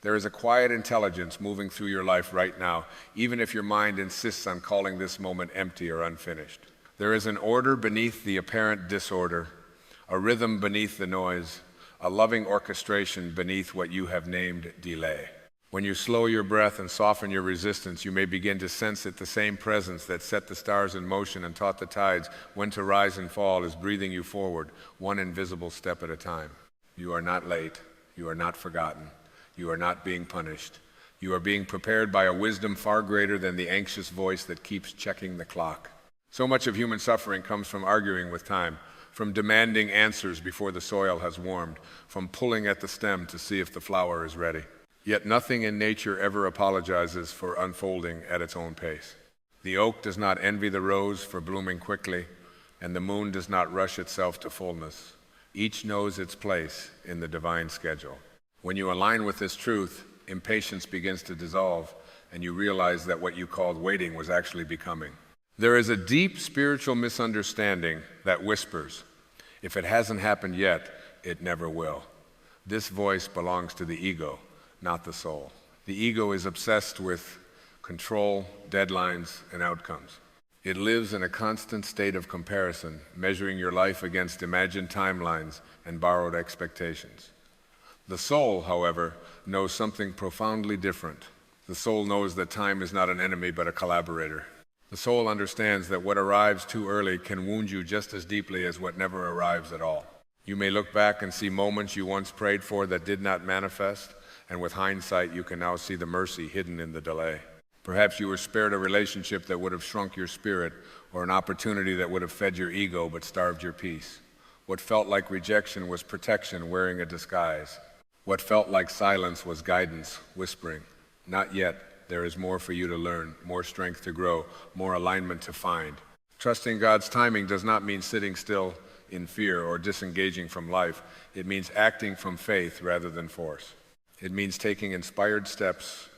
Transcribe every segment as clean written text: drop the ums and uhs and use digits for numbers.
There is a quiet intelligence moving through your life right now, even if your mind insists on calling this moment empty or unfinished. There is an order beneath the apparent disorder, a rhythm beneath the noise, a loving orchestration beneath what you have named delay. When you slow your breath and soften your resistance, you may begin to sense that the same presence that set the stars in motion and taught the tides when to rise and fall is breathing you forward, one invisible step at a time. You are not late. You are not forgotten. You are not being punished. You are being prepared by a wisdom far greater than the anxious voice that keeps checking the clock. So much of human suffering comes from arguing with time, from demanding answers before the soil has warmed, from pulling at the stem to see if the flower is ready. Yet nothing in nature ever apologizes for unfolding at its own pace. The oak does not envy the rose for blooming quickly, and the moon does not rush itself to fullness. Each knows its place in the divine schedule. When you align with this truth, impatience begins to dissolve, and you realize that what you called waiting was actually becoming. There is a deep spiritual misunderstanding that whispers, if it hasn't happened yet, it never will. This voice belongs to the ego, not the soul. The ego is obsessed with control, deadlines, and outcomes. It lives in a constant state of comparison, measuring your life against imagined timelines and borrowed expectations. The soul, however, knows something profoundly different. The soul knows that time is not an enemy but a collaborator. The soul understands that what arrives too early can wound you just as deeply as what never arrives at all. You may look back and see moments you once prayed for that did not manifest, and with hindsight you can now see the mercy hidden in the delay. Perhaps you were spared a relationship that would have shrunk your spirit, or an opportunity that would have fed your ego but starved your peace. What felt like rejection was protection wearing a disguise. What felt like silence was guidance whispering, "Not yet. There is more for you to learn, more strength to grow, more alignment to find." Trusting God's timing does not mean sitting still in fear or disengaging from life. It means acting from faith rather than force. It means taking inspired steps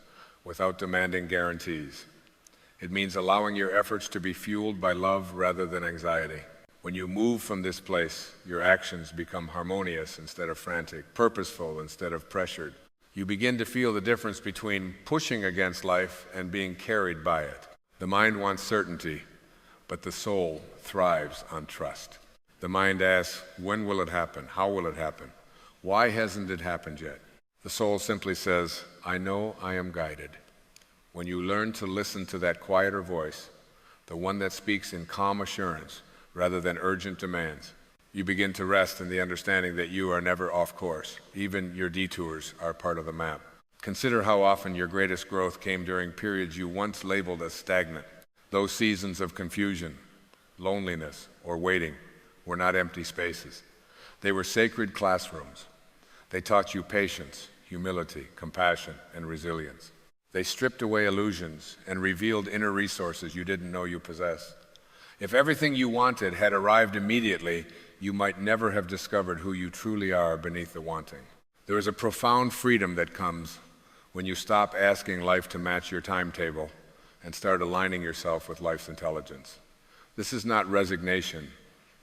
without demanding guarantees. It means allowing your efforts to be fueled by love rather than anxiety. When you move from this place, your actions become harmonious instead of frantic, purposeful instead of pressured. You begin to feel the difference between pushing against life and being carried by it. The mind wants certainty, but the soul thrives on trust. The mind asks, when will it happen? How will it happen? Why hasn't it happened yet? The soul simply says, I know I am guided. When you learn to listen to that quieter voice, the one that speaks in calm assurance rather than urgent demands, you begin to rest in the understanding that you are never off course. Even your detours are part of the map. Consider how often your greatest growth came during periods you once labeled as stagnant. Those seasons of confusion, loneliness, or waiting were not empty spaces. They were sacred classrooms. They taught you patience, humility, compassion, and resilience. They stripped away illusions and revealed inner resources you didn't know you possessed. If everything you wanted had arrived immediately, you might never have discovered who you truly are beneath the wanting. There is a profound freedom that comes when you stop asking life to match your timetable and start aligning yourself with life's intelligence. This is not resignation,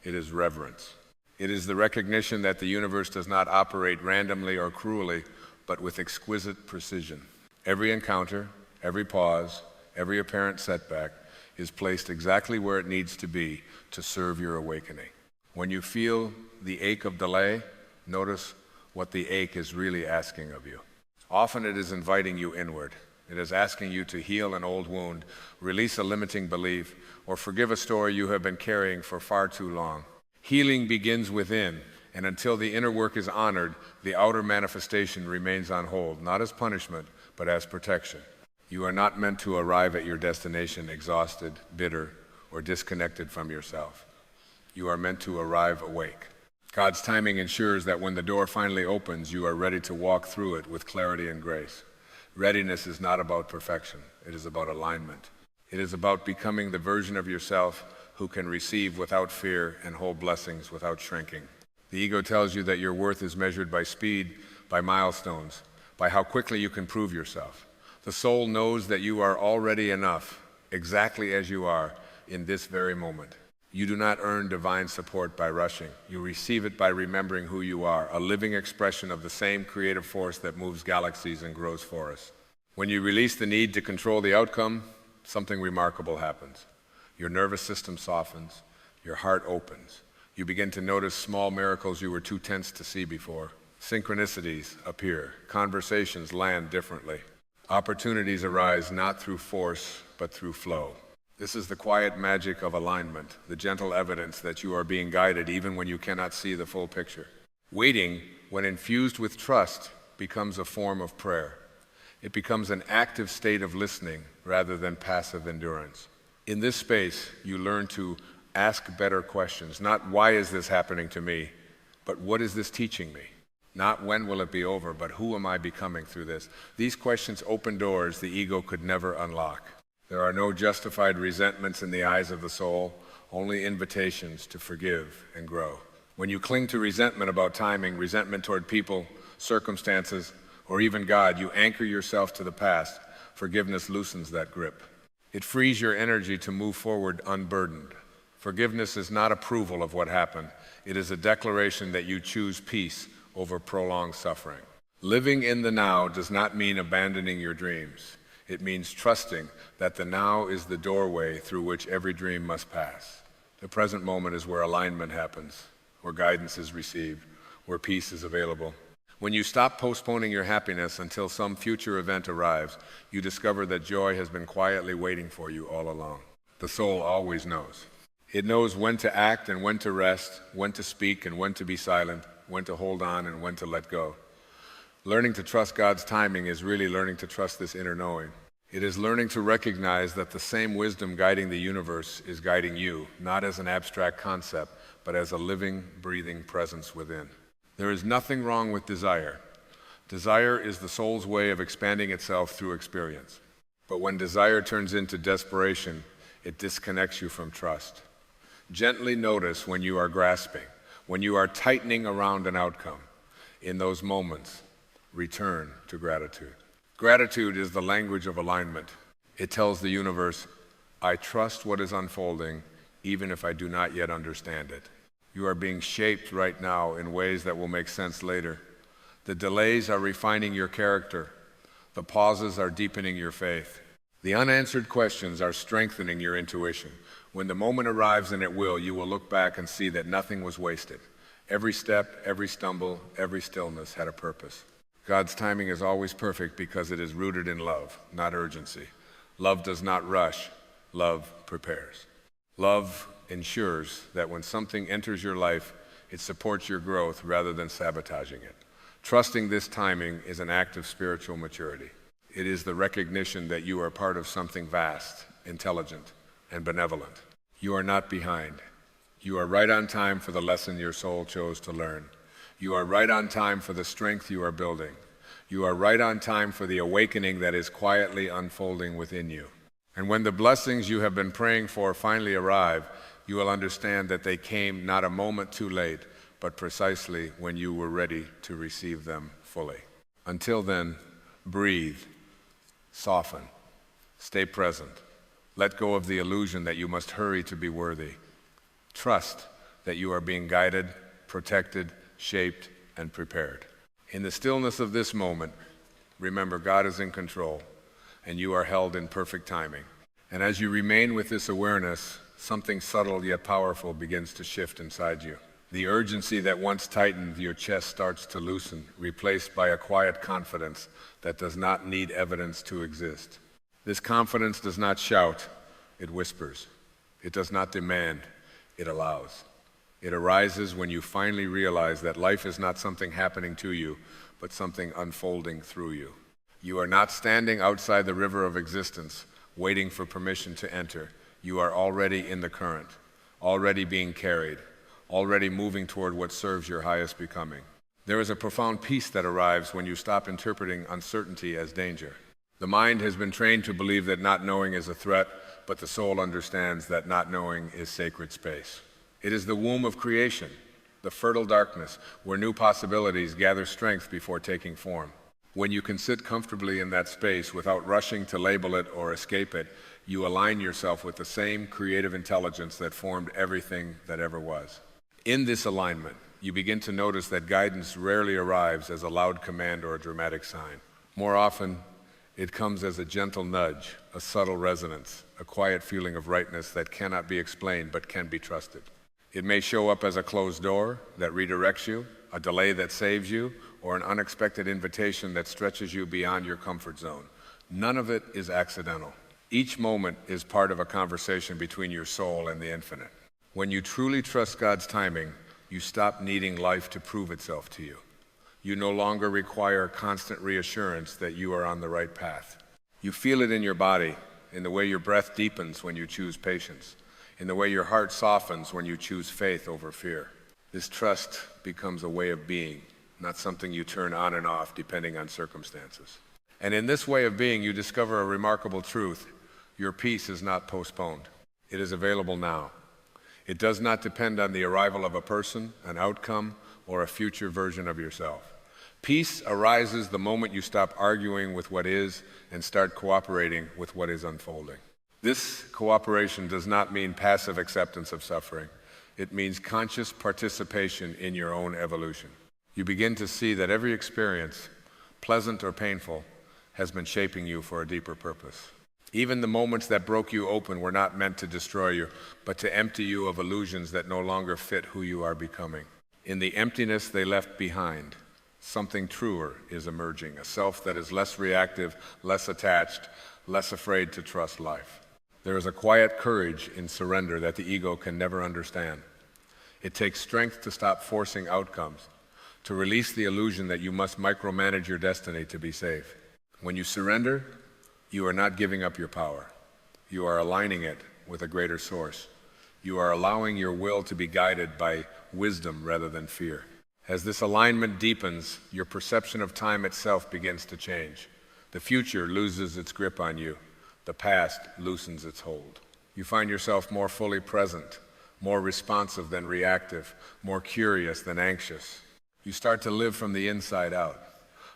it is reverence. It is the recognition that the universe does not operate randomly or cruelly, but with exquisite precision. Every encounter, every pause, every apparent setback is placed exactly where it needs to be to serve your awakening. When you feel the ache of delay, notice what the ache is really asking of you. Often it is inviting you inward. It is asking you to heal an old wound, release a limiting belief, or forgive a story you have been carrying for far too long. Healing begins within, and until the inner work is honored, the outer manifestation remains on hold, not as punishment, but as protection. You are not meant to arrive at your destination exhausted, bitter, or disconnected from yourself. You are meant to arrive awake. God's timing ensures that when the door finally opens, you are ready to walk through it with clarity and grace. Readiness is not about perfection. It is about alignment. It is about becoming the version of yourself who can receive without fear and hold blessings without shrinking. The ego tells you that your worth is measured by speed, by milestones, by how quickly you can prove yourself. The soul knows that you are already enough, exactly as you are, in this very moment. You do not earn divine support by rushing. You receive it by remembering who you are, a living expression of the same creative force that moves galaxies and grows forests. When you release the need to control the outcome, something remarkable happens. Your nervous system softens, your heart opens. You begin to notice small miracles you were too tense to see before. Synchronicities appear. Conversations land differently. Opportunities arise not through force, but through flow. This is the quiet magic of alignment, the gentle evidence that you are being guided even when you cannot see the full picture. Waiting, when infused with trust, becomes a form of prayer. It becomes an active state of listening rather than passive endurance. In this space, you learn to ask better questions, not why is this happening to me, but what is this teaching me? Not when will it be over, but who am I becoming through this? These questions open doors the ego could never unlock. There are no justified resentments in the eyes of the soul, only invitations to forgive and grow. When you cling to resentment about timing, resentment toward people, circumstances, or even God, you anchor yourself to the past. Forgiveness loosens that grip. It frees your energy to move forward unburdened. Forgiveness is not approval of what happened. It is a declaration that you choose peace over prolonged suffering. Living in the now does not mean abandoning your dreams. It means trusting that the now is the doorway through which every dream must pass. The present moment is where alignment happens, where guidance is received, where peace is available. When you stop postponing your happiness until some future event arrives, you discover that joy has been quietly waiting for you all along. The soul always knows. It knows when to act and when to rest, when to speak and when to be silent, when to hold on and when to let go. Learning to trust God's timing is really learning to trust this inner knowing. It is learning to recognize that the same wisdom guiding the universe is guiding you, not as an abstract concept, but as a living, breathing presence within. There is nothing wrong with desire. Desire is the soul's way of expanding itself through experience. But when desire turns into desperation, it disconnects you from trust. Gently notice when you are grasping, when you are tightening around an outcome. In those moments, return to gratitude. Gratitude is the language of alignment. It tells the universe, I trust what is unfolding, even if I do not yet understand it. You are being shaped right now in ways that will make sense later. The delays are refining your character. The pauses are deepening your faith. The unanswered questions are strengthening your intuition. When the moment arrives, and it will, you will look back and see that nothing was wasted. Every step, every stumble, every stillness had a purpose. God's timing is always perfect because it is rooted in love, not urgency. Love does not rush. Love prepares. Love ensures that when something enters your life, it supports your growth rather than sabotaging it. Trusting this timing is an act of spiritual maturity. It is the recognition that you are part of something vast, intelligent, and benevolent. You are not behind. You are right on time for the lesson your soul chose to learn. You are right on time for the strength you are building. You are right on time for the awakening that is quietly unfolding within you. And when the blessings you have been praying for finally arrive, you will understand that they came not a moment too late, but precisely when you were ready to receive them fully. Until then, breathe, soften, stay present. Let go of the illusion that you must hurry to be worthy. Trust that you are being guided, protected, shaped, and prepared. In the stillness of this moment, remember God is in control, and you are held in perfect timing. And as you remain with this awareness, something subtle yet powerful begins to shift inside you. The urgency that once tightened your chest starts to loosen, replaced by a quiet confidence that does not need evidence to exist. This confidence does not shout, it whispers. It does not demand, it allows. It arises when you finally realize that life is not something happening to you, but something unfolding through you. You are not standing outside the river of existence, waiting for permission to enter. You are already in the current, already being carried, already moving toward what serves your highest becoming. There is a profound peace that arrives when you stop interpreting uncertainty as danger. The mind has been trained to believe that not knowing is a threat, but the soul understands that not knowing is sacred space. It is the womb of creation, the fertile darkness, where new possibilities gather strength before taking form. When you can sit comfortably in that space without rushing to label it or escape it, you align yourself with the same creative intelligence that formed everything that ever was. In this alignment, you begin to notice that guidance rarely arrives as a loud command or a dramatic sign. More often, it comes as a gentle nudge, a subtle resonance, a quiet feeling of rightness that cannot be explained but can be trusted. It may show up as a closed door that redirects you, a delay that saves you, or an unexpected invitation that stretches you beyond your comfort zone. None of it is accidental. Each moment is part of a conversation between your soul and the infinite. When you truly trust God's timing, you stop needing life to prove itself to you. You no longer require constant reassurance that you are on the right path. You feel it in your body, in the way your breath deepens when you choose patience, in the way your heart softens when you choose faith over fear. This trust becomes a way of being, not something you turn on and off depending on circumstances. And in this way of being, you discover a remarkable truth. Your peace is not postponed. It is available now. It does not depend on the arrival of a person, an outcome, or a future version of yourself. Peace arises the moment you stop arguing with what is and start cooperating with what is unfolding. This cooperation does not mean passive acceptance of suffering. It means conscious participation in your own evolution. You begin to see that every experience, pleasant or painful, has been shaping you for a deeper purpose. Even the moments that broke you open were not meant to destroy you, but to empty you of illusions that no longer fit who you are becoming. In the emptiness they left behind, something truer is emerging, a self that is less reactive, less attached, less afraid to trust life. There is a quiet courage in surrender that the ego can never understand. It takes strength to stop forcing outcomes, to release the illusion that you must micromanage your destiny to be safe. When you surrender, you are not giving up your power. You are aligning it with a greater source. You are allowing your will to be guided by wisdom rather than fear. As this alignment deepens, your perception of time itself begins to change. The future loses its grip on you. The past loosens its hold. You find yourself more fully present, more responsive than reactive, more curious than anxious. You start to live from the inside out,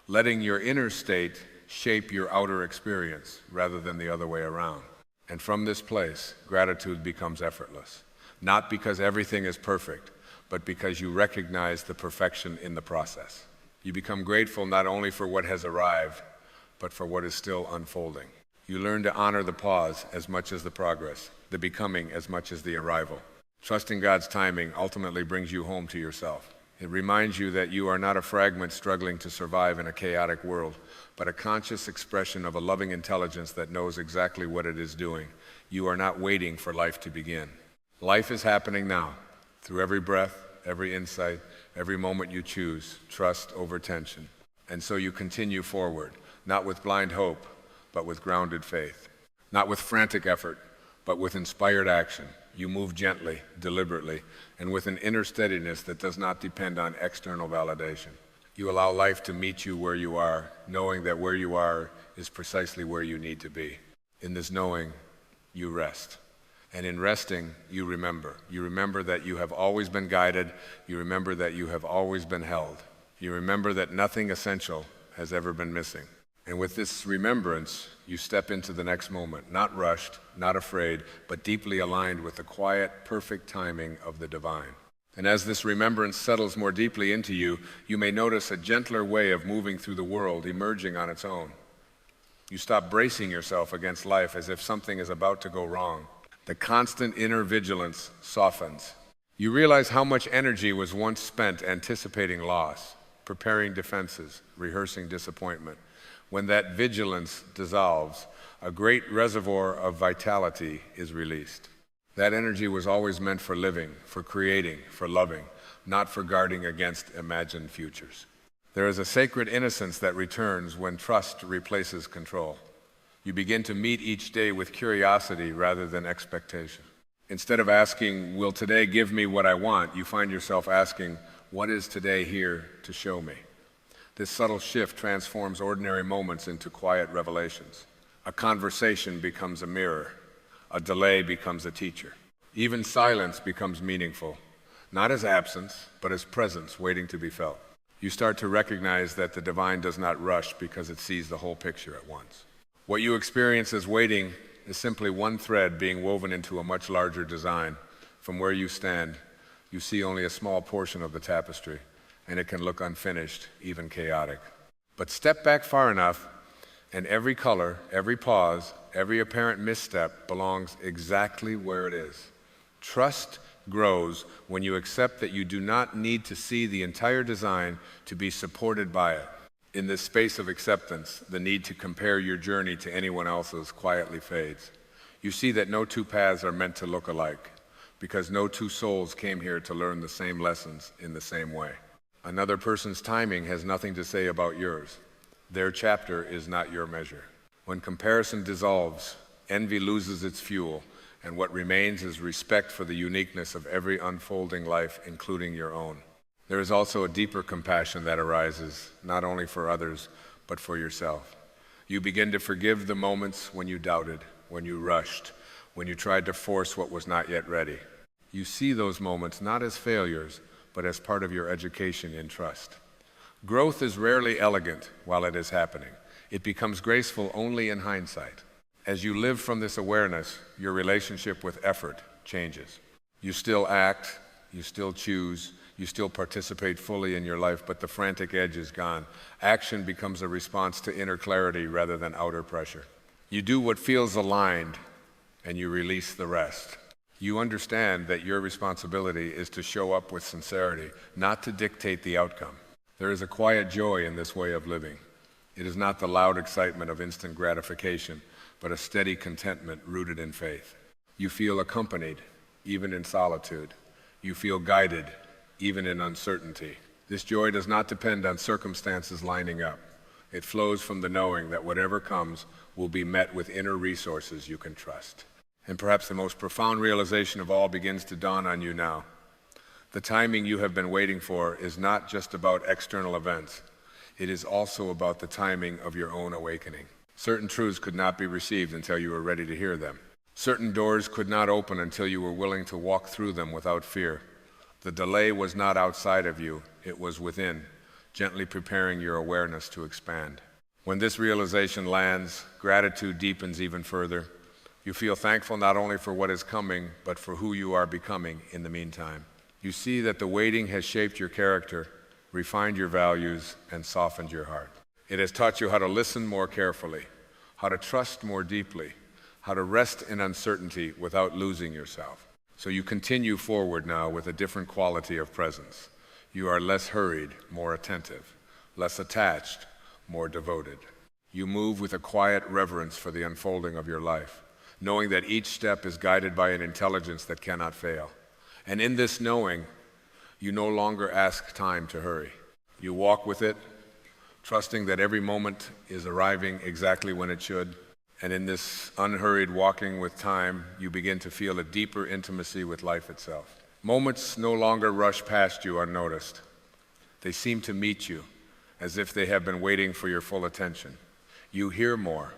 letting your inner state shape your outer experience rather than the other way around. And from this place, gratitude becomes effortless, not because everything is perfect, but because you recognize the perfection in the process. You become grateful not only for what has arrived, but for what is still unfolding. You learn to honor the pause as much as the progress, the becoming as much as the arrival. Trusting God's timing ultimately brings you home to yourself. It reminds you that you are not a fragment struggling to survive in a chaotic world, but a conscious expression of a loving intelligence that knows exactly what it is doing. You are not waiting for life to begin. Life is happening now, through every breath, every insight, every moment you choose, trust over tension. And so you continue forward, not with blind hope, but with grounded faith. Not with frantic effort, but with inspired action. You move gently, deliberately, and with an inner steadiness that does not depend on external validation. You allow life to meet you where you are, knowing that where you are is precisely where you need to be. In this knowing, you rest. And in resting, you remember. You remember that you have always been guided. You remember that you have always been held. You remember that nothing essential has ever been missing. And with this remembrance, you step into the next moment, not rushed, not afraid, but deeply aligned with the quiet, perfect timing of the divine. And as this remembrance settles more deeply into you, you may notice a gentler way of moving through the world emerging on its own. You stop bracing yourself against life as if something is about to go wrong. The constant inner vigilance softens. You realize how much energy was once spent anticipating loss, preparing defenses, rehearsing disappointment. When that vigilance dissolves, a great reservoir of vitality is released. That energy was always meant for living, for creating, for loving, not for guarding against imagined futures. There is a sacred innocence that returns when trust replaces control. You begin to meet each day with curiosity rather than expectation. Instead of asking, will today give me what I want, you find yourself asking, what is today here to show me? This subtle shift transforms ordinary moments into quiet revelations. A conversation becomes a mirror. A delay becomes a teacher. Even silence becomes meaningful, not as absence, but as presence waiting to be felt. You start to recognize that the divine does not rush because it sees the whole picture at once. What you experience as waiting is simply one thread being woven into a much larger design. From where you stand, you see only a small portion of the tapestry, and it can look unfinished, even chaotic. But step back far enough, and every color, every pause, every apparent misstep belongs exactly where it is. Trust grows when you accept that you do not need to see the entire design to be supported by it. In this space of acceptance, the need to compare your journey to anyone else's quietly fades. You see that no two paths are meant to look alike, because no two souls came here to learn the same lessons in the same way. Another person's timing has nothing to say about yours. Their chapter is not your measure. When comparison dissolves, envy loses its fuel, and what remains is respect for the uniqueness of every unfolding life, including your own. There is also a deeper compassion that arises, not only for others, but for yourself. You begin to forgive the moments when you doubted, when you rushed, when you tried to force what was not yet ready. You see those moments not as failures, but as part of your education in trust. Growth is rarely elegant while it is happening. It becomes graceful only in hindsight. As you live from this awareness, your relationship with effort changes. You still act, you still choose, you still participate fully in your life, but the frantic edge is gone. Action becomes a response to inner clarity rather than outer pressure. You do what feels aligned, and you release the rest. You understand that your responsibility is to show up with sincerity, not to dictate the outcome. There is a quiet joy in this way of living. It is not the loud excitement of instant gratification, but a steady contentment rooted in faith. You feel accompanied, even in solitude. You feel guided, even in uncertainty. This joy does not depend on circumstances lining up. It flows from the knowing that whatever comes will be met with inner resources you can trust. And perhaps the most profound realization of all begins to dawn on you now. The timing you have been waiting for is not just about external events. It is also about the timing of your own awakening. Certain truths could not be received until you were ready to hear them. Certain doors could not open until you were willing to walk through them without fear. The delay was not outside of you, it was within, gently preparing your awareness to expand. When this realization lands, gratitude deepens even further. You feel thankful not only for what is coming, but for who you are becoming in the meantime. You see that the waiting has shaped your character, refined your values, and softened your heart. It has taught you how to listen more carefully, how to trust more deeply, how to rest in uncertainty without losing yourself. So you continue forward now with a different quality of presence. You are less hurried, more attentive, less attached, more devoted. You move with a quiet reverence for the unfolding of your life, knowing that each step is guided by an intelligence that cannot fail. And in this knowing, you no longer ask time to hurry. You walk with it, trusting that every moment is arriving exactly when it should. And in this unhurried walking with time, you begin to feel a deeper intimacy with life itself. Moments no longer rush past you unnoticed. They seem to meet you as if they have been waiting for your full attention. You hear more.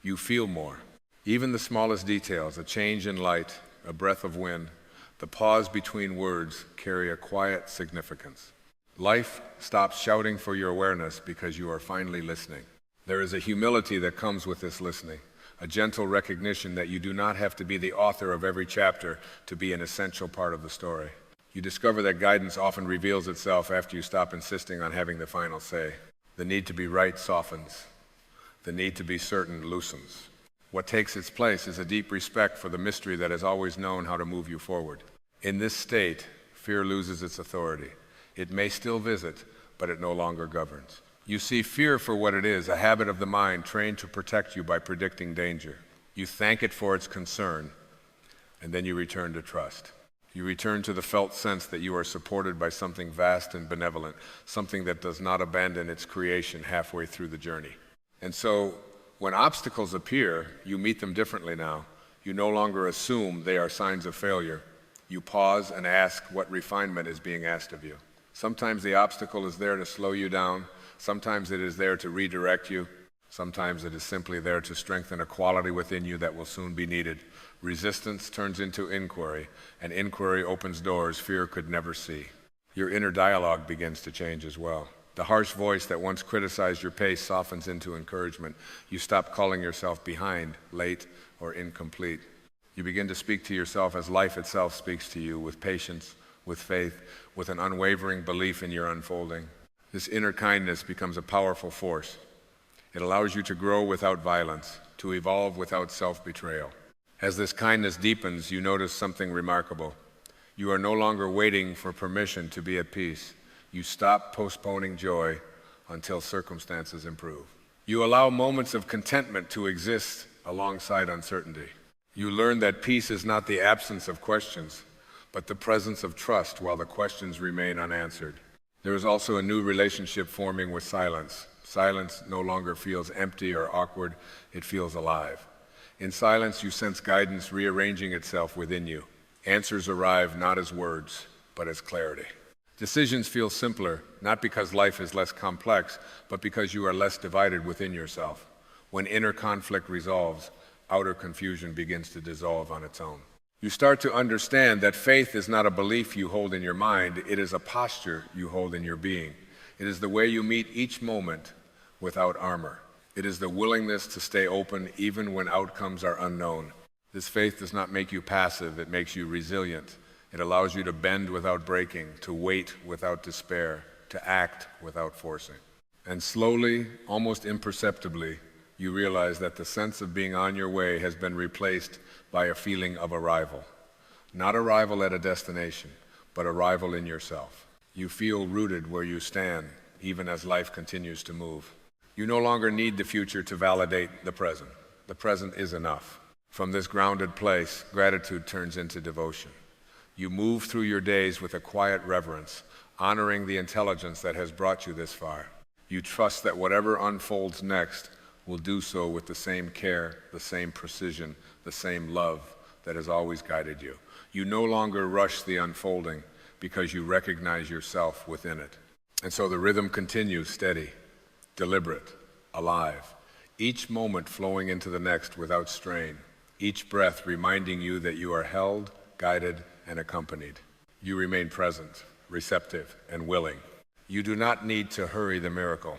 You feel more. Even the smallest details, a change in light, a breath of wind, the pause between words carry a quiet significance. Life stops shouting for your awareness because you are finally listening. There is a humility that comes with this listening, a gentle recognition that you do not have to be the author of every chapter to be an essential part of the story. You discover that guidance often reveals itself after you stop insisting on having the final say. The need to be right softens. The need to be certain loosens. What takes its place is a deep respect for the mystery that has always known how to move you forward. In this state, fear loses its authority. It may still visit, but it no longer governs. You see fear for what it is, a habit of the mind trained to protect you by predicting danger. You thank it for its concern, and then you return to trust. You return to the felt sense that you are supported by something vast and benevolent, something that does not abandon its creation halfway through the journey. And so, when obstacles appear, you meet them differently now. You no longer assume they are signs of failure. You pause and ask what refinement is being asked of you. Sometimes the obstacle is there to slow you down. Sometimes it is there to redirect you. Sometimes it is simply there to strengthen a quality within you that will soon be needed. Resistance turns into inquiry, and inquiry opens doors fear could never see. Your inner dialogue begins to change as well. The harsh voice that once criticized your pace softens into encouragement. You stop calling yourself behind, late, or incomplete. You begin to speak to yourself as life itself speaks to you, with patience, with faith, with an unwavering belief in your unfolding. This inner kindness becomes a powerful force. It allows you to grow without violence, to evolve without self-betrayal. As this kindness deepens, you notice something remarkable. You are no longer waiting for permission to be at peace. You stop postponing joy until circumstances improve. You allow moments of contentment to exist alongside uncertainty. You learn that peace is not the absence of questions, but the presence of trust while the questions remain unanswered. There is also a new relationship forming with silence. Silence no longer feels empty or awkward, it feels alive. In silence, you sense guidance rearranging itself within you. Answers arrive not as words, but as clarity. Decisions feel simpler, not because life is less complex, but because you are less divided within yourself. When inner conflict resolves, outer confusion begins to dissolve on its own. You start to understand that faith is not a belief you hold in your mind, it is a posture you hold in your being. It is the way you meet each moment without armor. It is the willingness to stay open even when outcomes are unknown. This faith does not make you passive, it makes you resilient. It allows you to bend without breaking, to wait without despair, to act without forcing. And slowly, almost imperceptibly, you realize that the sense of being on your way has been replaced by a feeling of arrival. Not arrival at a destination, but arrival in yourself. You feel rooted where you stand, even as life continues to move. You no longer need the future to validate the present. The present is enough. From this grounded place, gratitude turns into devotion. You move through your days with a quiet reverence, honoring the intelligence that has brought you this far. You trust that whatever unfolds next will do so with the same care, the same precision, the same love that has always guided you. You no longer rush the unfolding because you recognize yourself within it. And so the rhythm continues steady, deliberate, alive, each moment flowing into the next without strain, each breath reminding you that you are held, guided, and accompanied. You remain present, receptive, and willing. You do not need to hurry the miracle.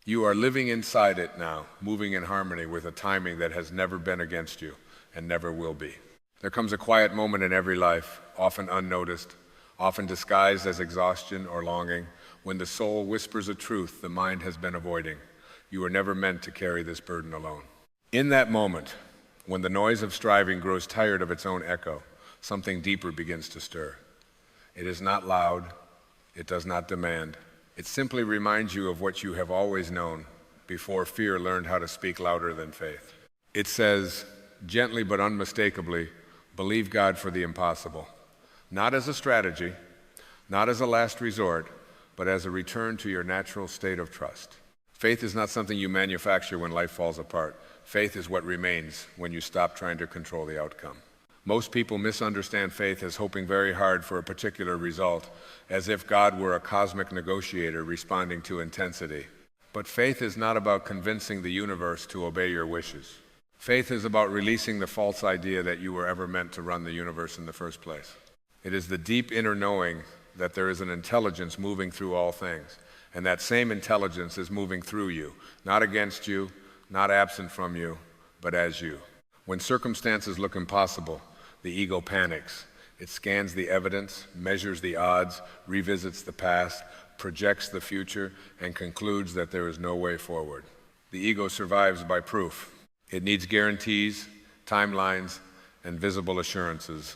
You are living inside it now, moving in harmony with a timing that has never been against you and never will be. There comes a quiet moment in every life, often unnoticed, often disguised as exhaustion or longing, when the soul whispers a truth the mind has been avoiding. You were never meant to carry this burden alone. In that moment, when the noise of striving grows tired of its own echo, something deeper begins to stir. It is not loud, it does not demand. It simply reminds you of what you have always known before fear learned how to speak louder than faith. It says, gently but unmistakably, believe God for the impossible. Not as a strategy, not as a last resort, but as a return to your natural state of trust. Faith is not something you manufacture when life falls apart. Faith is what remains when you stop trying to control the outcome. Most people misunderstand faith as hoping very hard for a particular result, as if God were a cosmic negotiator responding to intensity. But faith is not about convincing the universe to obey your wishes. Faith is about releasing the false idea that you were ever meant to run the universe in the first place. It is the deep inner knowing that there is an intelligence moving through all things, and that same intelligence is moving through you, not against you, not absent from you, but as you. When circumstances look impossible, the ego panics. It scans the evidence, measures the odds, revisits the past, projects the future, and concludes that there is no way forward. The ego survives by proof. It needs guarantees, timelines, and visible assurances.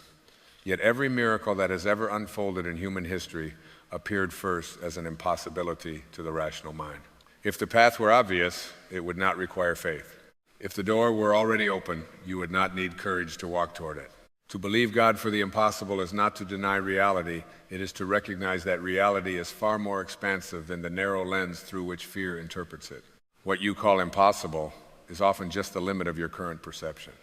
Yet every miracle that has ever unfolded in human history appeared first as an impossibility to the rational mind. If the path were obvious, it would not require faith. If the door were already open, you would not need courage to walk toward it. To believe God for the impossible is not to deny reality, it is to recognize that reality is far more expansive than the narrow lens through which fear interprets it. What you call impossible is often just the limit of your current perception.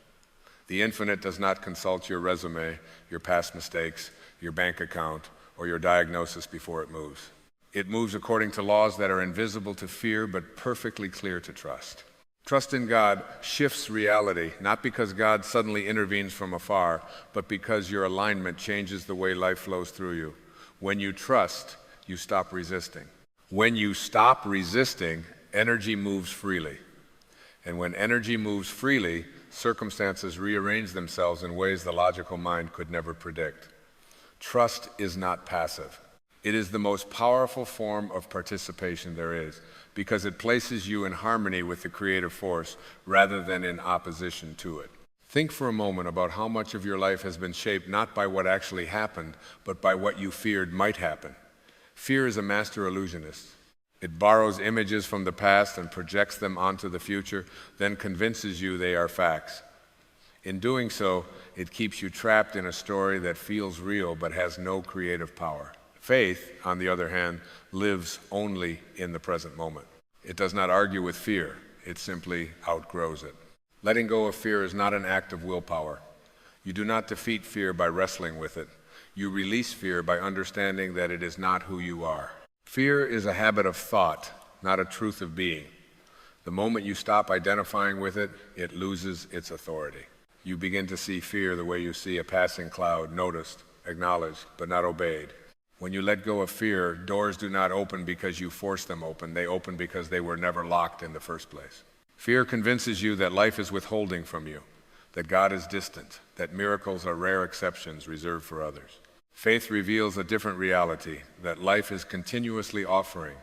The infinite does not consult your resume, your past mistakes, your bank account, or your diagnosis before it moves. It moves according to laws that are invisible to fear but perfectly clear to trust. Trust in God shifts reality, not because God suddenly intervenes from afar, but because your alignment changes the way life flows through you. When you trust, you stop resisting. When you stop resisting, energy moves freely. And when energy moves freely, circumstances rearrange themselves in ways the logical mind could never predict. Trust is not passive. It is the most powerful form of participation there is, because it places you in harmony with the creative force rather than in opposition to it. Think for a moment about how much of your life has been shaped not by what actually happened, but by what you feared might happen. Fear is a master illusionist. It borrows images from the past and projects them onto the future, then convinces you they are facts. In doing so, it keeps you trapped in a story that feels real but has no creative power. Faith, on the other hand, lives only in the present moment. It does not argue with fear, it simply outgrows it. Letting go of fear is not an act of willpower. You do not defeat fear by wrestling with it. You release fear by understanding that it is not who you are. Fear is a habit of thought, not a truth of being. The moment you stop identifying with it, it loses its authority. You begin to see fear the way you see a passing cloud, noticed, acknowledged, but not obeyed. When you let go of fear, doors do not open because you force them open. They open because they were never locked in the first place. Fear convinces you that life is withholding from you, that God is distant, that miracles are rare exceptions reserved for others. Faith reveals a different reality, that life is continuously offering,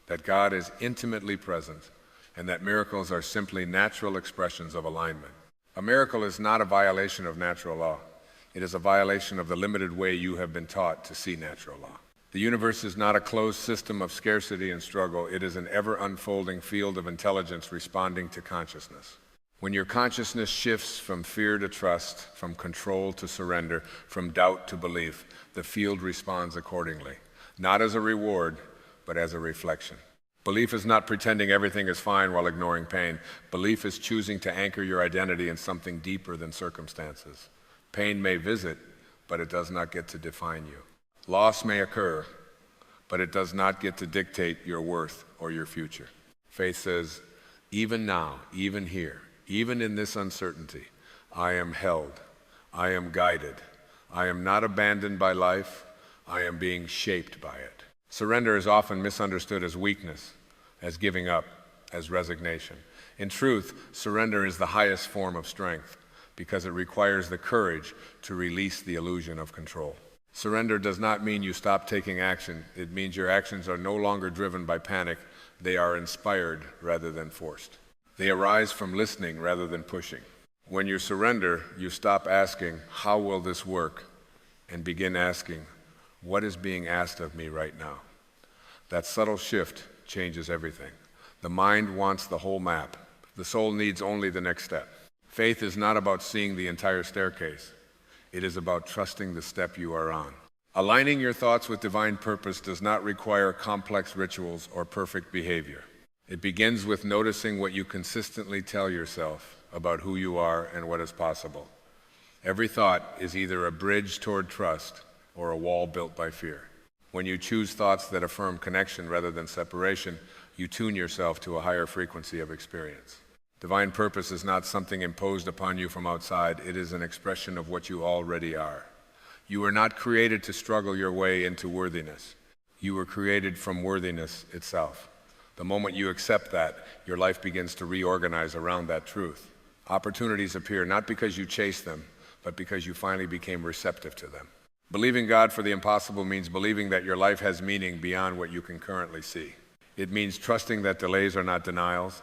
that God is intimately present, and that miracles are simply natural expressions of alignment. A miracle is not a violation of natural law. It is a violation of the limited way you have been taught to see natural law. The universe is not a closed system of scarcity and struggle. It is an ever-unfolding field of intelligence responding to consciousness. When your consciousness shifts from fear to trust, from control to surrender, from doubt to belief, the field responds accordingly, not as a reward, but as a reflection. Belief is not pretending everything is fine while ignoring pain. Belief is choosing to anchor your identity in something deeper than circumstances. Pain may visit, but it does not get to define you. Loss may occur, but it does not get to dictate your worth or your future. Faith says, even now, even here, even in this uncertainty, I am held, I am guided, I am not abandoned by life, I am being shaped by it. Surrender is often misunderstood as weakness, as giving up, as resignation. In truth, surrender is the highest form of strength because it requires the courage to release the illusion of control. Surrender does not mean you stop taking action. It means your actions are no longer driven by panic. They are inspired rather than forced. They arise from listening rather than pushing. When you surrender, you stop asking, how will this work? And begin asking, what is being asked of me right now? That subtle shift changes everything. The mind wants the whole map. The soul needs only the next step. Faith is not about seeing the entire staircase. It is about trusting the step you are on. Aligning your thoughts with divine purpose does not require complex rituals or perfect behavior. It begins with noticing what you consistently tell yourself about who you are and what is possible. Every thought is either a bridge toward trust or a wall built by fear. When you choose thoughts that affirm connection rather than separation, you tune yourself to a higher frequency of experience. Divine purpose is not something imposed upon you from outside. It is an expression of what you already are. You were not created to struggle your way into worthiness. You were created from worthiness itself. The moment you accept that, your life begins to reorganize around that truth. Opportunities appear not because you chase them, but because you finally became receptive to them. Believing God for the impossible means believing that your life has meaning beyond what you can currently see. It means trusting that delays are not denials,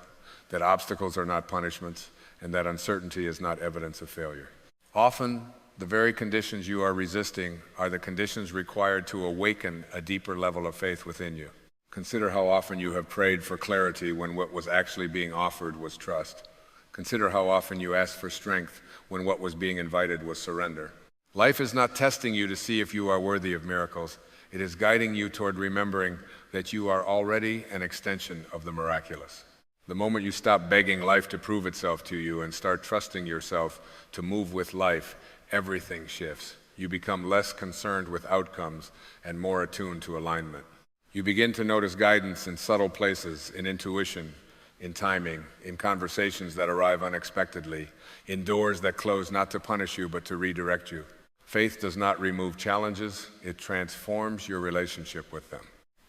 that obstacles are not punishments, and that uncertainty is not evidence of failure. Often, the very conditions you are resisting are the conditions required to awaken a deeper level of faith within you. Consider how often you have prayed for clarity when what was actually being offered was trust. Consider how often you asked for strength when what was being invited was surrender. Life is not testing you to see if you are worthy of miracles. It is guiding you toward remembering that you are already an extension of the miraculous. The moment you stop begging life to prove itself to you and start trusting yourself to move with life, everything shifts. You become less concerned with outcomes and more attuned to alignment. You begin to notice guidance in subtle places, in intuition, in timing, in conversations that arrive unexpectedly, in doors that close not to punish you but to redirect you. Faith does not remove challenges, it transforms your relationship with them.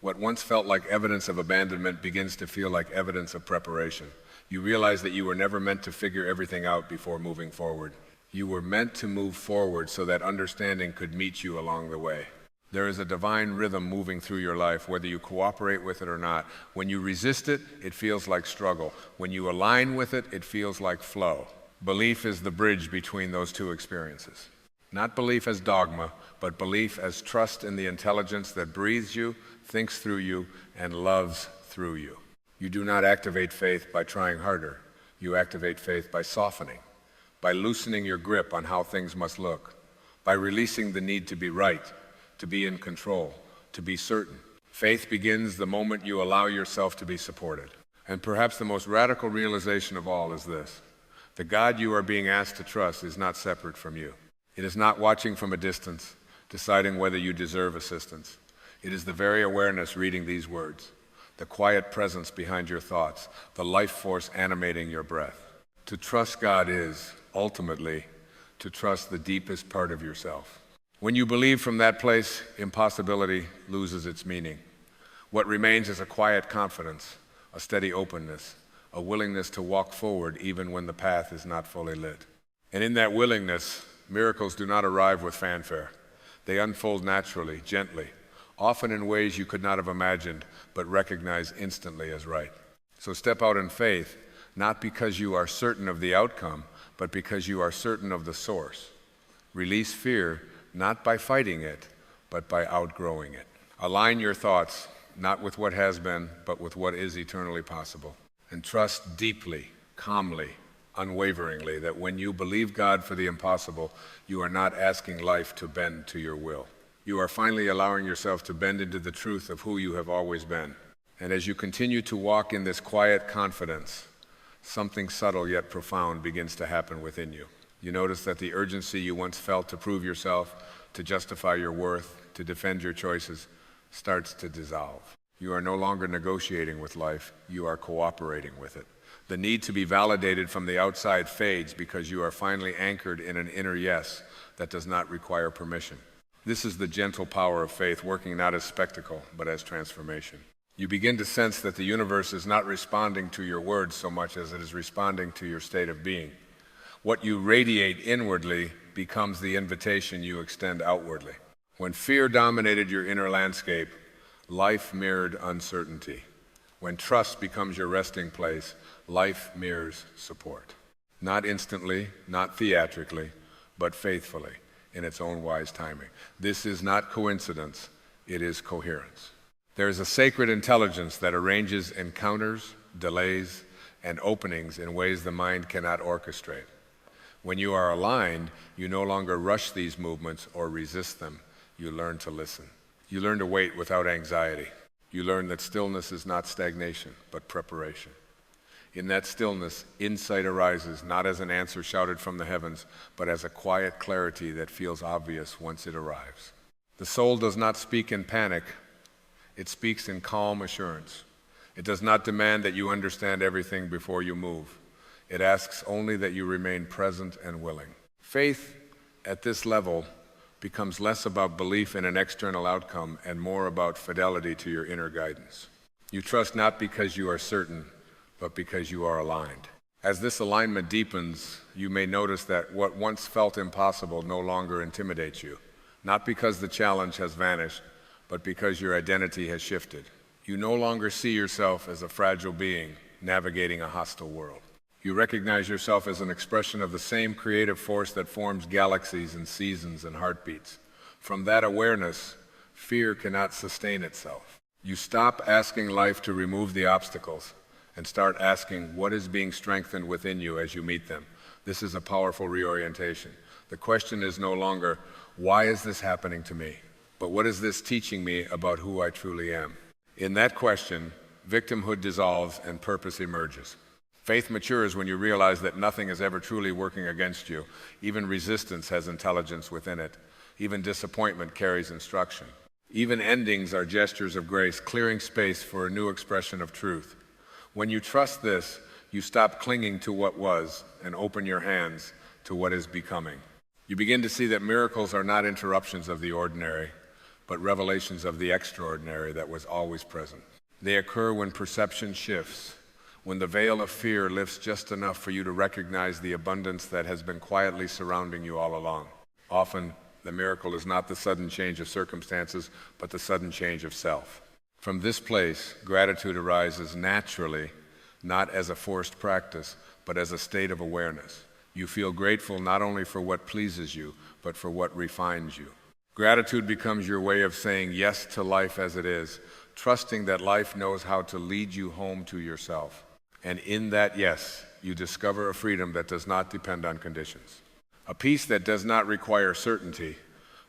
What once felt like evidence of abandonment begins to feel like evidence of preparation. You realize that you were never meant to figure everything out before moving forward. You were meant to move forward so that understanding could meet you along the way. There is a divine rhythm moving through your life, whether you cooperate with it or not. When you resist it, it feels like struggle. When you align with it, it feels like flow. Belief is the bridge between those two experiences. Not belief as dogma, but belief as trust in the intelligence that breathes you, thinks through you, and loves through you. You do not activate faith by trying harder. You activate faith by softening, by loosening your grip on how things must look, by releasing the need to be right, to be in control, to be certain. Faith begins the moment you allow yourself to be supported. And perhaps the most radical realization of all is this: the God you are being asked to trust is not separate from you. It is not watching from a distance, deciding whether you deserve assistance. It is the very awareness reading these words, the quiet presence behind your thoughts, the life force animating your breath. To trust God is, ultimately, to trust the deepest part of yourself. When you believe from that place, impossibility loses its meaning. What remains is a quiet confidence, a steady openness, a willingness to walk forward even when the path is not fully lit. And in that willingness, miracles do not arrive with fanfare. They unfold naturally, gently, often in ways you could not have imagined, but recognize instantly as right. So step out in faith, not because you are certain of the outcome, but because you are certain of the source. Release fear, not by fighting it, but by outgrowing it. Align your thoughts, not with what has been, but with what is eternally possible. And trust deeply, calmly, unwaveringly, that when you believe God for the impossible, you are not asking life to bend to your will. You are finally allowing yourself to bend into the truth of who you have always been. And as you continue to walk in this quiet confidence, something subtle yet profound begins to happen within you. You notice that the urgency you once felt to prove yourself, to justify your worth, to defend your choices, starts to dissolve. You are no longer negotiating with life, you are cooperating with it. The need to be validated from the outside fades because you are finally anchored in an inner yes that does not require permission. This is the gentle power of faith, working not as spectacle, but as transformation. You begin to sense that the universe is not responding to your words so much as it is responding to your state of being. What you radiate inwardly becomes the invitation you extend outwardly. When fear dominated your inner landscape, life mirrored uncertainty. When trust becomes your resting place, life mirrors support. Not instantly, not theatrically, but faithfully, in its own wise timing. This is not coincidence, it is coherence. There is a sacred intelligence that arranges encounters, delays, and openings in ways the mind cannot orchestrate. When you are aligned, you no longer rush these movements or resist them. You learn to listen. You learn to wait without anxiety. You learn that stillness is not stagnation, but preparation. In that stillness, insight arises not as an answer shouted from the heavens, but as a quiet clarity that feels obvious once it arrives. The soul does not speak in panic. It speaks in calm assurance. It does not demand that you understand everything before you move. It asks only that you remain present and willing. Faith at this level becomes less about belief in an external outcome and more about fidelity to your inner guidance. You trust not because you are certain, but because you are aligned. As this alignment deepens, you may notice that what once felt impossible no longer intimidates you, not because the challenge has vanished, but because your identity has shifted. You no longer see yourself as a fragile being navigating a hostile world. You recognize yourself as an expression of the same creative force that forms galaxies and seasons and heartbeats. From that awareness, fear cannot sustain itself. You stop asking life to remove the obstacles and start asking what is being strengthened within you as you meet them. This is a powerful reorientation. The question is no longer, why is this happening to me? But what is this teaching me about who I truly am? In that question, victimhood dissolves and purpose emerges. Faith matures when you realize that nothing is ever truly working against you. Even resistance has intelligence within it. Even disappointment carries instruction. Even endings are gestures of grace, clearing space for a new expression of truth. When you trust this, you stop clinging to what was and open your hands to what is becoming. You begin to see that miracles are not interruptions of the ordinary, but revelations of the extraordinary that was always present. They occur when perception shifts, when the veil of fear lifts just enough for you to recognize the abundance that has been quietly surrounding you all along. Often, the miracle is not the sudden change of circumstances, but the sudden change of self. From this place, gratitude arises naturally, not as a forced practice, but as a state of awareness. You feel grateful not only for what pleases you, but for what refines you. Gratitude becomes your way of saying yes to life as it is, trusting that life knows how to lead you home to yourself. And in that yes, you discover a freedom that does not depend on conditions. A peace that does not require certainty,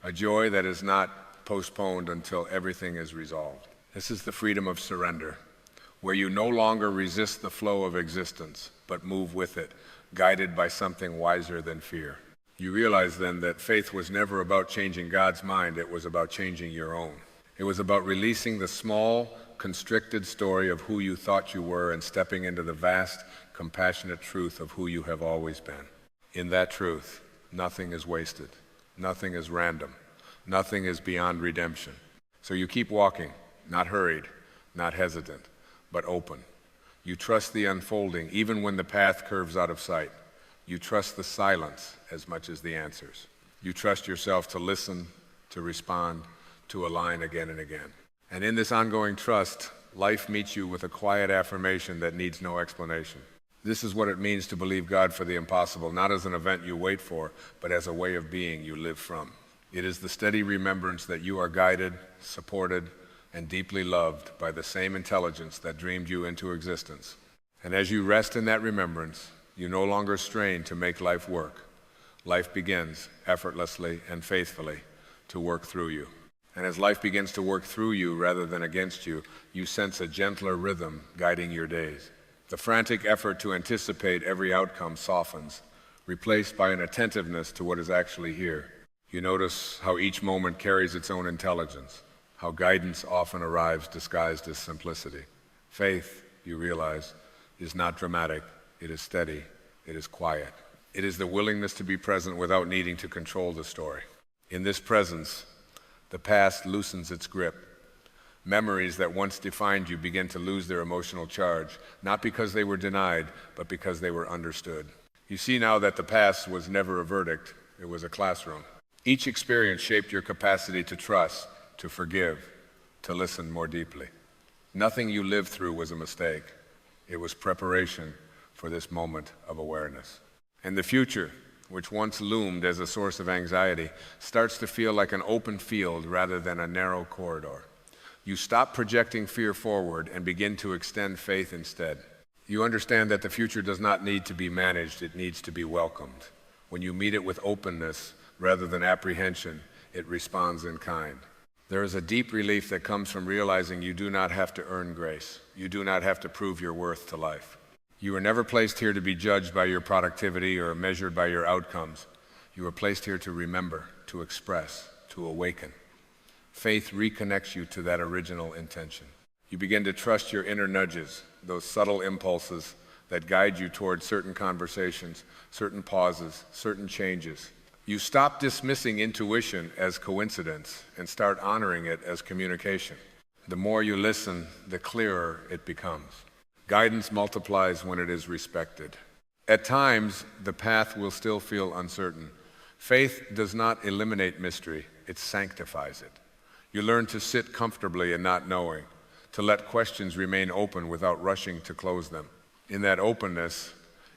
a joy that is not postponed until everything is resolved. This is the freedom of surrender, where you no longer resist the flow of existence, but move with it, guided by something wiser than fear. You realize then that faith was never about changing God's mind, it was about changing your own. It was about releasing the small, constricted story of who you thought you were and stepping into the vast, compassionate truth of who you have always been. In that truth, nothing is wasted, nothing is random, nothing is beyond redemption. So you keep walking, not hurried, not hesitant, but open. You trust the unfolding even when the path curves out of sight. You trust the silence as much as the answers. You trust yourself to listen, to respond, to align again and again. And in this ongoing trust, life meets you with a quiet affirmation that needs no explanation. This is what it means to believe God for the impossible, not as an event you wait for, but as a way of being you live from. It is the steady remembrance that you are guided, supported, and deeply loved by the same intelligence that dreamed you into existence. And as you rest in that remembrance, you no longer strain to make life work. Life begins effortlessly and faithfully to work through you. And as life begins to work through you rather than against you, you sense a gentler rhythm guiding your days. The frantic effort to anticipate every outcome softens, replaced by an attentiveness to what is actually here. You notice how each moment carries its own intelligence, how guidance often arrives disguised as simplicity. Faith, you realize, is not dramatic, it is steady, it is quiet. It is the willingness to be present without needing to control the story. In this presence, the past loosens its grip. Memories that once defined you begin to lose their emotional charge, not because they were denied, but because they were understood. You see now that the past was never a verdict, it was a classroom. Each experience shaped your capacity to trust, to forgive, to listen more deeply. Nothing you lived through was a mistake. It was preparation for this moment of awareness. And the future, which once loomed as a source of anxiety, starts to feel like an open field rather than a narrow corridor. You stop projecting fear forward and begin to extend faith instead. You understand that the future does not need to be managed, it needs to be welcomed. When you meet it with openness rather than apprehension, it responds in kind. There is a deep relief that comes from realizing you do not have to earn grace. You do not have to prove your worth to life. You were never placed here to be judged by your productivity or measured by your outcomes. You were placed here to remember, to express, to awaken. Faith reconnects you to that original intention. You begin to trust your inner nudges, those subtle impulses that guide you toward certain conversations, certain pauses, certain changes. You stop dismissing intuition as coincidence and start honoring it as communication. The more you listen, the clearer it becomes. Guidance multiplies when it is respected. At times, the path will still feel uncertain. Faith does not eliminate mystery, it sanctifies it. You learn to sit comfortably in not knowing, to let questions remain open without rushing to close them. In that openness,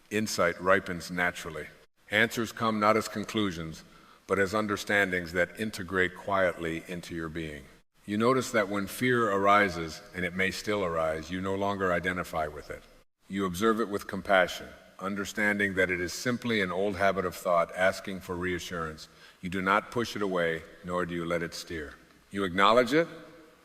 insight ripens naturally. Answers come not as conclusions, but as understandings that integrate quietly into your being. You notice that when fear arises, and it may still arise, you no longer identify with it. You observe it with compassion, understanding that it is simply an old habit of thought asking for reassurance. You do not push it away, nor do you let it steer. You acknowledge it,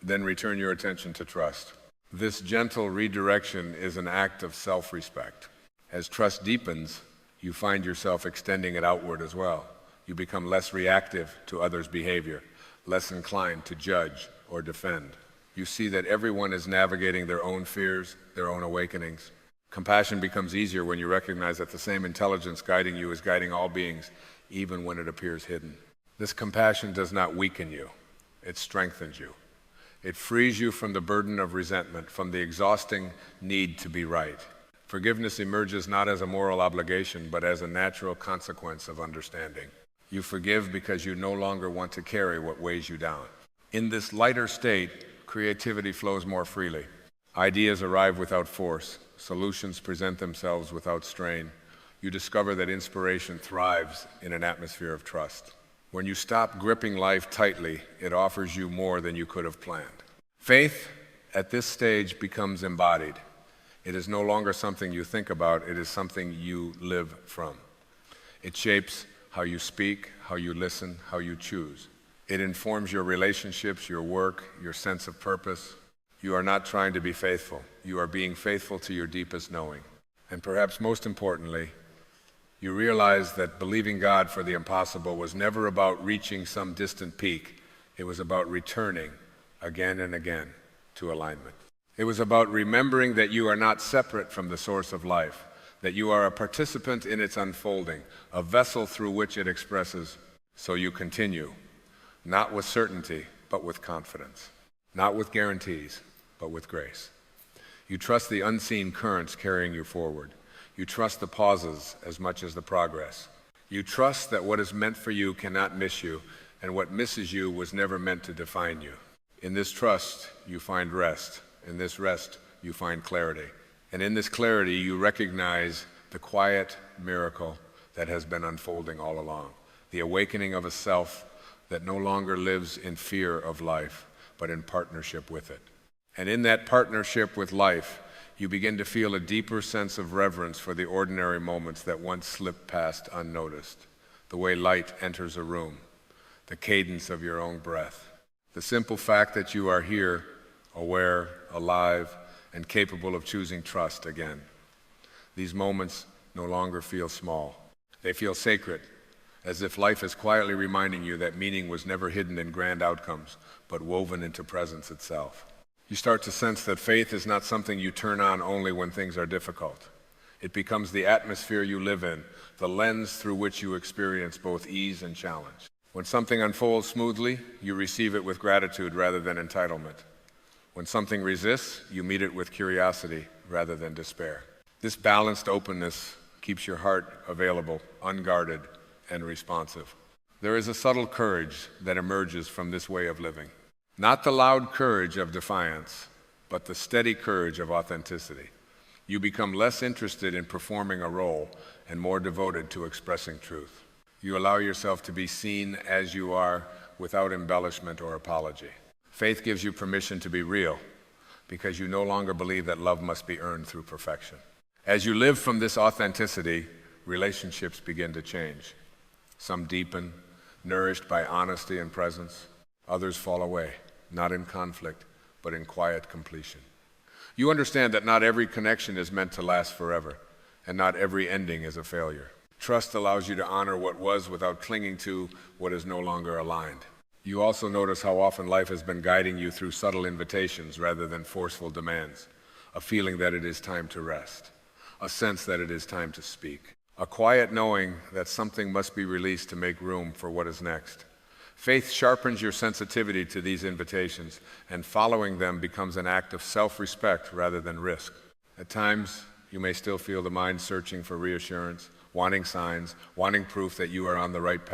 then return your attention to trust. This gentle redirection is an act of self-respect. As trust deepens, you find yourself extending it outward as well. You become less reactive to others' behavior, less inclined to judge or defend. You see that everyone is navigating their own fears, their own awakenings. Compassion becomes easier when you recognize that the same intelligence guiding you is guiding all beings, even when it appears hidden. This compassion does not weaken you. It strengthens you. It frees you from the burden of resentment, from the exhausting need to be right. Forgiveness emerges not as a moral obligation, but as a natural consequence of understanding. You forgive because you no longer want to carry what weighs you down. In this lighter state, creativity flows more freely. Ideas arrive without force. Solutions present themselves without strain. You discover that inspiration thrives in an atmosphere of trust. When you stop gripping life tightly, it offers you more than you could have planned. Faith, at this stage, becomes embodied. It is no longer something you think about, it is something you live from. It shapes how you speak, how you listen, how you choose. It informs your relationships, your work, your sense of purpose. You are not trying to be faithful. You are being faithful to your deepest knowing. And perhaps most importantly, you realize that believing God for the impossible was never about reaching some distant peak. It was about returning again and again to alignment. It was about remembering that you are not separate from the source of life, that you are a participant in its unfolding, a vessel through which it expresses. So you continue, not with certainty, but with confidence, not with guarantees, but with grace. You trust the unseen currents carrying you forward. You trust the pauses as much as the progress. You trust that what is meant for you cannot miss you, and what misses you was never meant to define you. In this trust, you find rest. In this rest, you find clarity. And in this clarity, you recognize the quiet miracle that has been unfolding all along, the awakening of a self that no longer lives in fear of life, but in partnership with it. And in that partnership with life, you begin to feel a deeper sense of reverence for the ordinary moments that once slipped past unnoticed, the way light enters a room, the cadence of your own breath, the simple fact that you are here, aware, alive, and capable of choosing trust again. These moments no longer feel small. They feel sacred, as if life is quietly reminding you that meaning was never hidden in grand outcomes, but woven into presence itself. You start to sense that faith is not something you turn on only when things are difficult. It becomes the atmosphere you live in, the lens through which you experience both ease and challenge. When something unfolds smoothly, you receive it with gratitude rather than entitlement. When something resists, you meet it with curiosity rather than despair. This balanced openness keeps your heart available, unguarded, and responsive. There is a subtle courage that emerges from this way of living. Not the loud courage of defiance, but the steady courage of authenticity. You become less interested in performing a role and more devoted to expressing truth. You allow yourself to be seen as you are without embellishment or apology. Faith gives you permission to be real because you no longer believe that love must be earned through perfection. As you live from this authenticity, relationships begin to change. Some deepen, nourished by honesty and presence. Others fall away, not in conflict, but in quiet completion. You understand that not every connection is meant to last forever, and not every ending is a failure. Trust allows you to honor what was without clinging to what is no longer aligned. You also notice how often life has been guiding you through subtle invitations rather than forceful demands, a feeling that it is time to rest, a sense that it is time to speak, a quiet knowing that something must be released to make room for what is next. Faith sharpens your sensitivity to these invitations, and following them becomes an act of self-respect rather than risk. At times, you may still feel the mind searching for reassurance, wanting signs, wanting proof that you are on the right path.